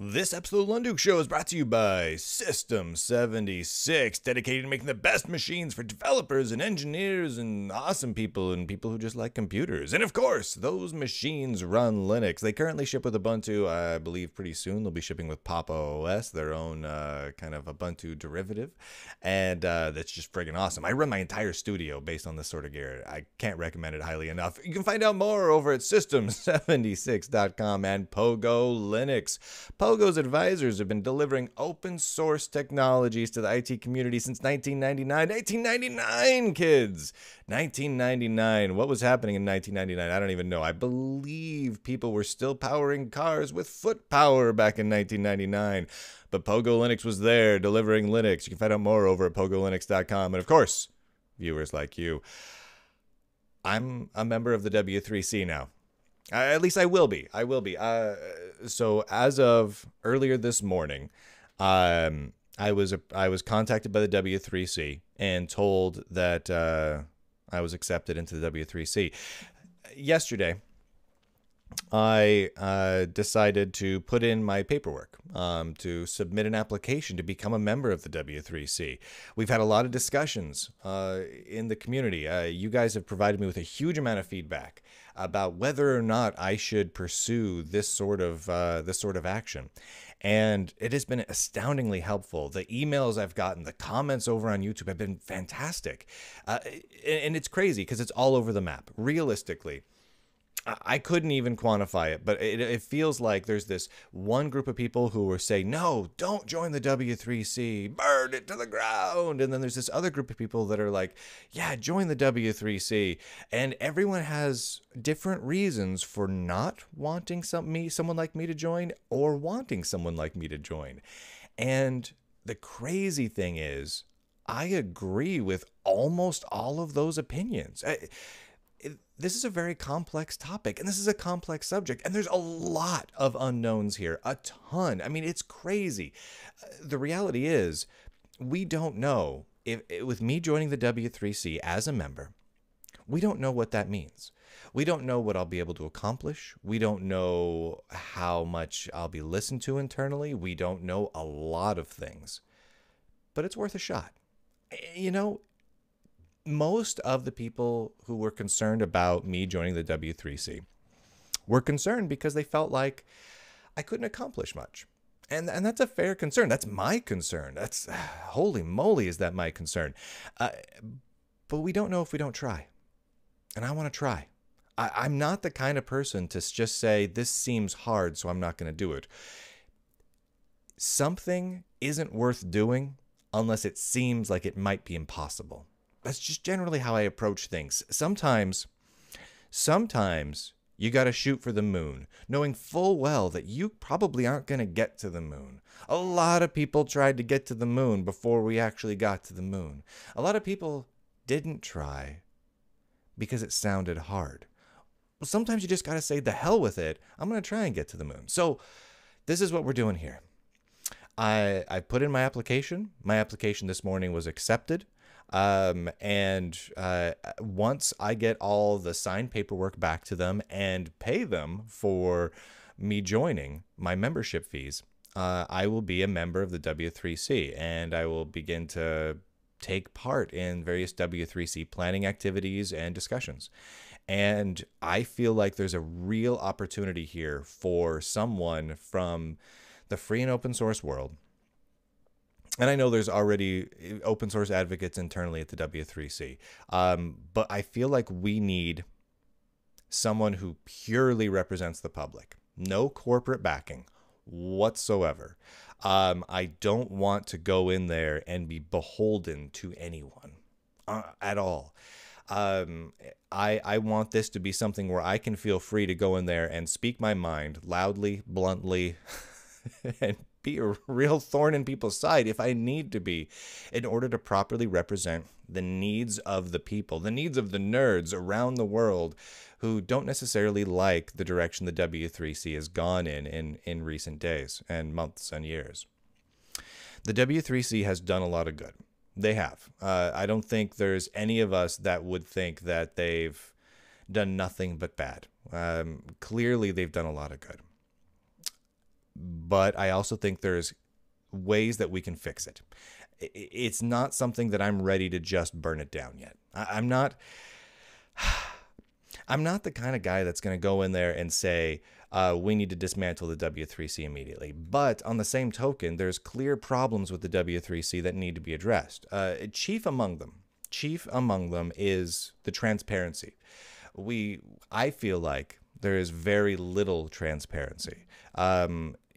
This episode of the Lunduke Show is brought to you by System 76, dedicated to making the best machines for developers and engineers and awesome people and people who just like computers. And of course, those machines run Linux. They currently ship with Ubuntu. I believe pretty soon they'll be shipping with Papa OS, their own kind of Ubuntu derivative. And that's just friggin' awesome. I run my entire studio based on this sort of gear. I can't recommend it highly enough. You can find out more over at system76.com and Pogo Linux. Pogo's advisors have been delivering open source technologies to the IT community since 1999. 1999, kids! 1999. What was happening in 1999? I don't even know. I believe people were still powering cars with foot power back in 1999. But Pogo Linux was there delivering Linux. You can find out more over at pogolinux.com. And of course, viewers like you, I'm a member of the W3C now. At least I will be. So as of earlier this morning, I was contacted by the W3C and told that I was accepted into the W3C. Yesterday, I decided to put in my paperwork to submit an application to become a member of the W3C. We've had a lot of discussions in the community. You guys have provided me with a huge amount of feedback about whether or not I should pursue this sort of action. And it has been astoundingly helpful. The emails I've gotten, the comments over on YouTube have been fantastic. And it's crazy because it's all over the map. Realistically, I couldn't even quantify it, but it feels like there's this one group of people who were saying, no, don't join the W3C, burn it to the ground. And then there's this other group of people that are like, yeah, join the W3C. And everyone has different reasons for not wanting someone like me to join or wanting someone like me to join. And the crazy thing is, I agree with almost all of those opinions. This is a very complex topic, and this is a complex subject, and there's a lot of unknowns here, a ton. I mean, it's crazy. The reality is, we don't know if with me joining the W3C as a member, we don't know what that means. We don't know what I'll be able to accomplish. We don't know how much I'll be listened to internally. We don't know a lot of things, but it's worth a shot. You know, most of the people who were concerned about me joining the W3C were concerned because they felt like I couldn't accomplish much. And that's a fair concern. That's my concern. That's, holy moly, is that my concern. But we don't know if we don't try. And I want to try. I'm not the kind of person to just say, this seems hard, so I'm not going to do it. Something isn't worth doing unless it seems like it might be impossible. That's just generally how I approach things. Sometimes you got to shoot for the moon, knowing full well that you probably aren't going to get to the moon. A lot of people tried to get to the moon before we actually got to the moon. A lot of people didn't try because it sounded hard. Well, sometimes you just got to say, the hell with it. I'm going to try and get to the moon. So this is what we're doing here. I put in my application. My application this morning was accepted. Once I get all the signed paperwork back to them and pay them for me joining my membership fees, I will be a member of the W3C, and I will begin to take part in various W3C planning activities and discussions. And I feel like there's a real opportunity here for someone from the free and open source world. And I know there's already open source advocates internally at the W3C, but I feel like we need someone who purely represents the public. No corporate backing whatsoever. I don't want to go in there and be beholden to anyone at all. I want this to be something where I can feel free to go in there and speak my mind loudly, bluntly, and be a real thorn in people's side if I need to be, in order to properly represent the needs of the people, the needs of the nerds around the world who don't necessarily like the direction the W3C has gone in recent days and months and years. The W3C has done a lot of good. They have. I don't think there's any of us that would think that they've done nothing but bad. Clearly, they've done a lot of good. but I also think there's ways that we can fix it. It's not something that I'm ready to just burn it down yet. I'm not the kind of guy that's going to go in there and say, we need to dismantle the W3C immediately. But on the same token, there's clear problems with the W3C that need to be addressed. Chief among them is the transparency. I feel like there is very little transparency.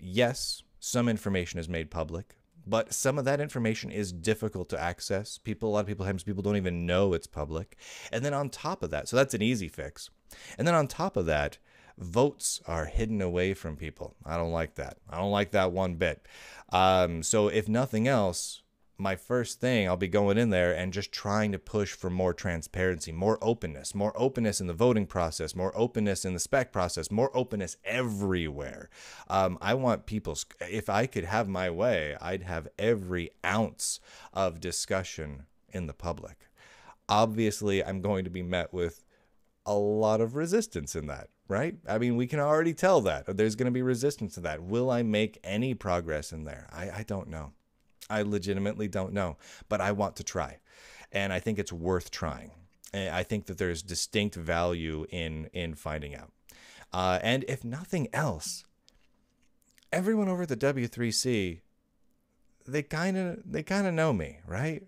Yes, some information is made public, but some of that information is difficult to access. A lot of people don't even know it's public. And then on top of that, so that's an easy fix. And then on top of that, votes are hidden away from people. I don't like that. I don't like that one bit. So if nothing else, my first thing, I'll be going in there and just trying to push for more transparency, more openness in the voting process, more openness in the spec process, more openness everywhere. I want if I could have my way, I'd have every ounce of discussion in the public. Obviously, I'm going to be met with a lot of resistance in that, right? I mean, we can already tell that there's going to be resistance to that. Will I make any progress in there? I don't know. I legitimately don't know, but I want to try. And I think it's worth trying. And I think that there's distinct value in finding out. And if nothing else, everyone over at the W3C, they kind of know me, right?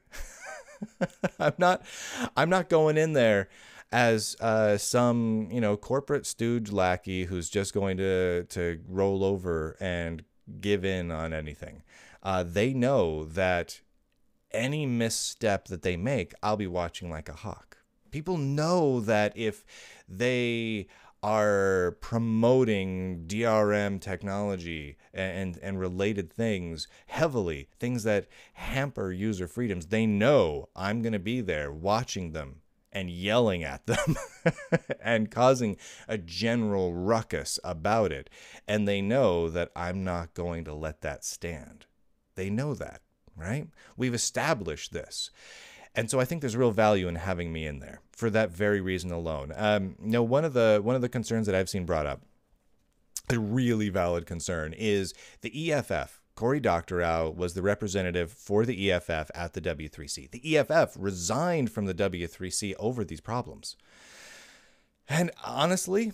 I'm not going in there as some, corporate stooge lackey who's just going to roll over and give in on anything. They know that any misstep that they make, I'll be watching like a hawk. People know that if they are promoting DRM technology and related things heavily, things that hamper user freedoms, they know I'm going to be there watching them and yelling at them and causing a general ruckus about it. And they know that I'm not going to let that stand. They know that, right? We've established this. And so I think there's real value in having me in there for that very reason alone. One of the concerns that I've seen brought up, a really valid concern, is the EFF. Cory Doctorow was the representative for the EFF at the W3C. The EFF resigned from the W3C over these problems. And honestly,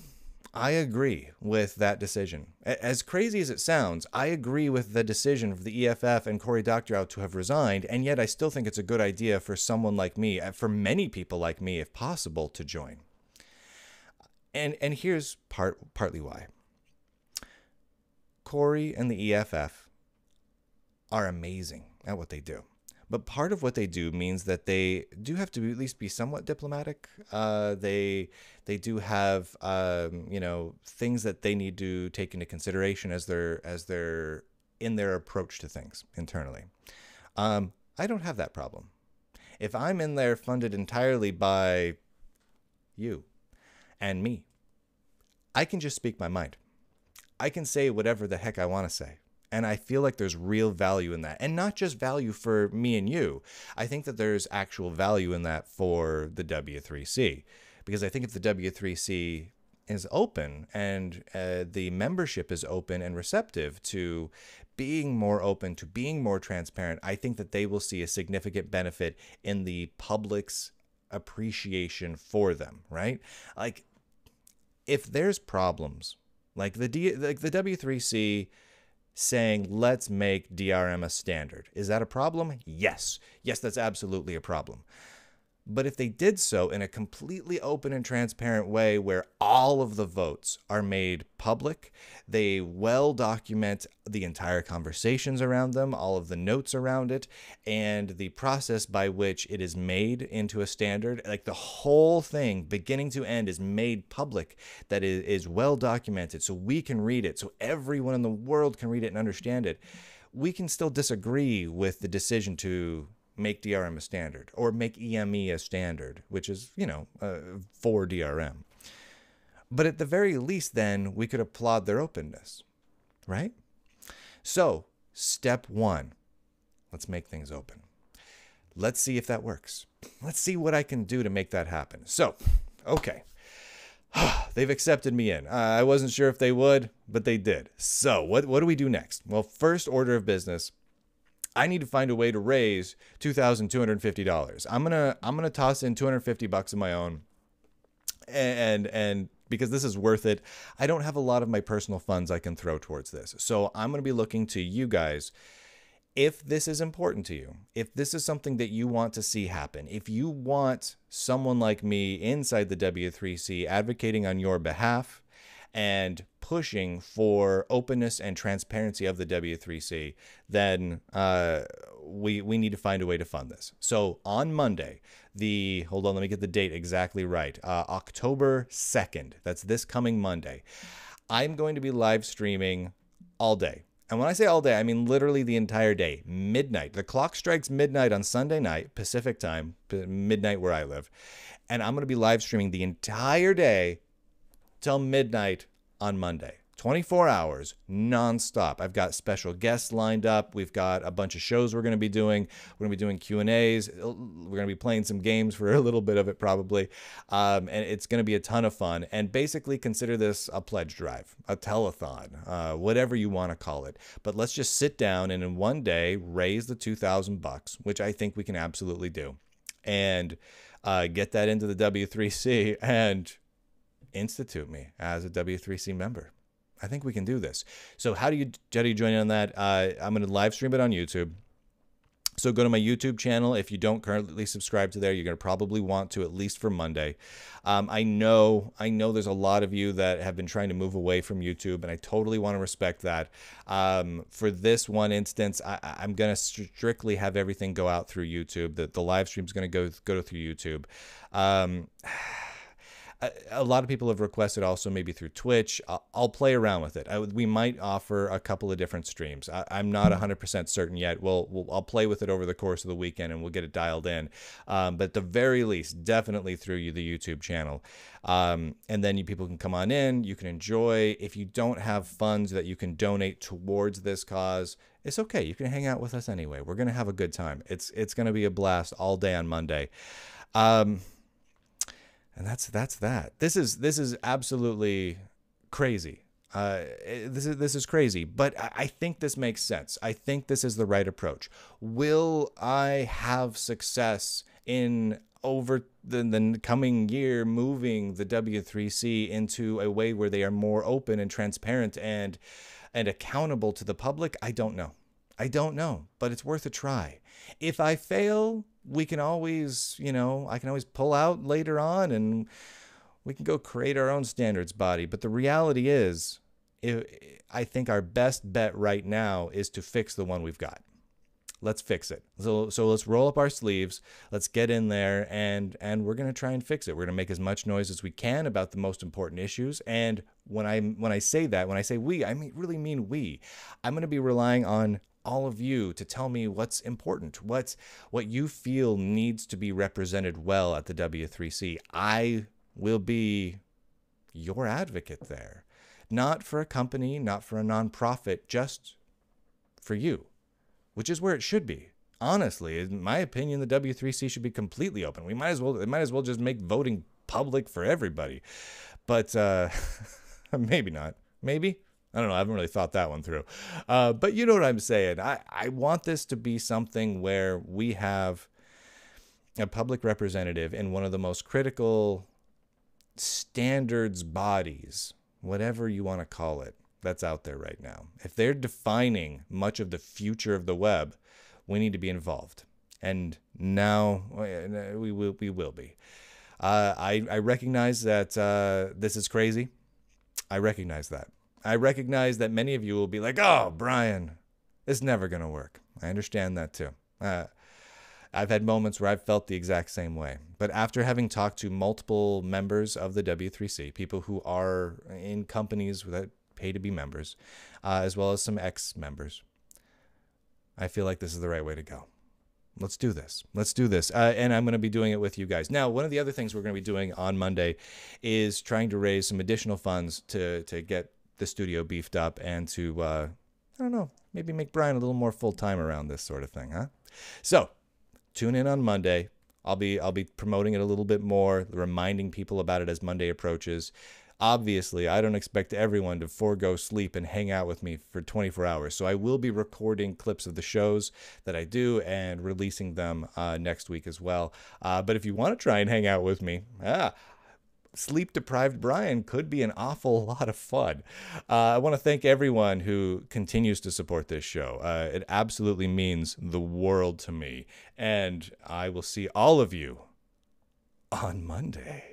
I agree with that decision. As crazy as it sounds, I agree with the decision for the EFF and Cory Doctorow to have resigned, and yet I still think it's a good idea for someone like me, for many people like me, if possible, to join. And here's partly why. Cory and the EFF are amazing at what they do. But part of what they do means that they do have to at least be somewhat diplomatic. They do have things that they need to take into consideration as they're in their approach to things internally. I don't have that problem. If I'm in there funded entirely by you and me, I can just speak my mind. I can say whatever the heck I want to say. And I feel like there's real value in that. And not just value for me and you. I think that there's actual value in that for the W3C. Because I think if the W3C is open and the membership is open and receptive to being more open, to being more transparent, I think that they will see a significant benefit in the public's appreciation for them, right? Like, if there's problems, like the W3C saying, let's make DRM a standard. Is that a problem? Yes. Yes, that's absolutely a problem. But if they did so in a completely open and transparent way where all of the votes are made public, they well document the entire conversations around them, all of the notes around it, and the process by which it is made into a standard, like the whole thing, beginning to end, is made public, that is well documented so we can read it, so everyone in the world can read it and understand it. We can still disagree with the decision to make DRM a standard or make EME a standard, which is, for DRM. But at the very least, then, we could applaud their openness, right? So, step one, let's make things open. Let's see if that works. Let's see what I can do to make that happen. So, okay. They've accepted me in. I wasn't sure if they would, but they did. So what do we do next? Well, first order of business, I need to find a way to raise $2,250. I'm gonna toss in $250 of my own, and because this is worth it. I don't have a lot of my personal funds I can throw towards this, so I'm gonna be looking to you guys. If this is important to you, if this is something that you want to see happen, if you want someone like me inside the W3C advocating on your behalf and pushing for openness and transparency of the W3C, then we need to find a way to fund this. So on Monday, hold on, let me get the date exactly right, October 2nd, that's this coming Monday, I'm going to be live streaming all day. And when I say all day, I mean literally the entire day, midnight. The clock strikes midnight on Sunday night, Pacific time, midnight where I live. And I'm going to be live streaming the entire day till midnight on Monday. 24 hours, nonstop. I've got special guests lined up. We've got a bunch of shows we're going to be doing. We're going to be doing Q&As. We're going to be playing some games for a little bit of it probably. And it's going to be a ton of fun. And basically consider this a pledge drive, a telethon, whatever you want to call it. But let's just sit down and in one day raise the $2,000, which I think we can absolutely do. And get that into the W3C and institute me as a W3C member. I think we can do this. So how do you join in on that? I'm going to live stream it on YouTube. So go to my YouTube channel. If you don't currently subscribe to there, you're going to probably want to, at least for Monday. I know there's a lot of you that have been trying to move away from YouTube, and I totally want to respect that. For this one instance, I'm going to strictly have everything go out through YouTube. The live stream is going to go through YouTube. A lot of people have requested also maybe through Twitch. I'll play around with it. We might offer a couple of different streams. I'm not 100% certain yet. I'll play with it over the course of the weekend and we'll get it dialed in. But at the very least, definitely through the YouTube channel. And then people can come on in. You can enjoy. If you don't have funds that you can donate towards this cause, it's okay. You can hang out with us anyway. We're going to have a good time. It's going to be a blast all day on Monday. And that's that. This is absolutely crazy. This is crazy, but I think this makes sense. I think this is the right approach. Will I have success in over the coming year moving the W3C into a way where they are more open and transparent and accountable to the public? I don't know. I don't know, but it's worth a try. If I fail, we can always, I can always pull out later on and we can go create our own standards body. But the reality is, I think our best bet right now is to fix the one we've got. Let's fix it. So let's roll up our sleeves. Let's get in there and we're going to try and fix it. We're going to make as much noise as we can about the most important issues. And when I say we, I really mean we. I'm going to be relying on all of you to tell me what's important, what you feel needs to be represented well at the W3C. I will be your advocate there, not for a company, not for a nonprofit, just for you, which is where it should be. Honestly, in my opinion, the W3C should be completely open. It might as well just make voting public for everybody, but maybe not. Maybe. I don't know. I haven't really thought that one through. But you know what I'm saying. I want this to be something where we have a public representative in one of the most critical standards bodies, whatever you want to call it, that's out there right now. If they're defining much of the future of the web, we need to be involved. And now we will be. I recognize that this is crazy. I recognize that. I recognize that many of you will be like, oh, Brian, it's never going to work. I understand that too. I've had moments where I've felt the exact same way. But after having talked to multiple members of the W3C, people who are in companies that pay to be members, as well as some ex-members, I feel like this is the right way to go. Let's do this. Let's do this. And I'm going to be doing it with you guys. Now, one of the other things we're going to be doing on Monday is trying to raise some additional funds to get the studio beefed up and to, I don't know, maybe make Brian a little more full-time around this sort of thing, huh? So tune in on Monday. I'll be promoting it a little bit more, reminding people about it as Monday approaches. Obviously, I don't expect everyone to forego sleep and hang out with me for 24 hours. So I will be recording clips of the shows that I do and releasing them next week as well. But if you want to try and hang out with me, sleep-deprived Brian could be an awful lot of fun. I want to thank everyone who continues to support this show. It absolutely means the world to me. And I will see all of you on Monday.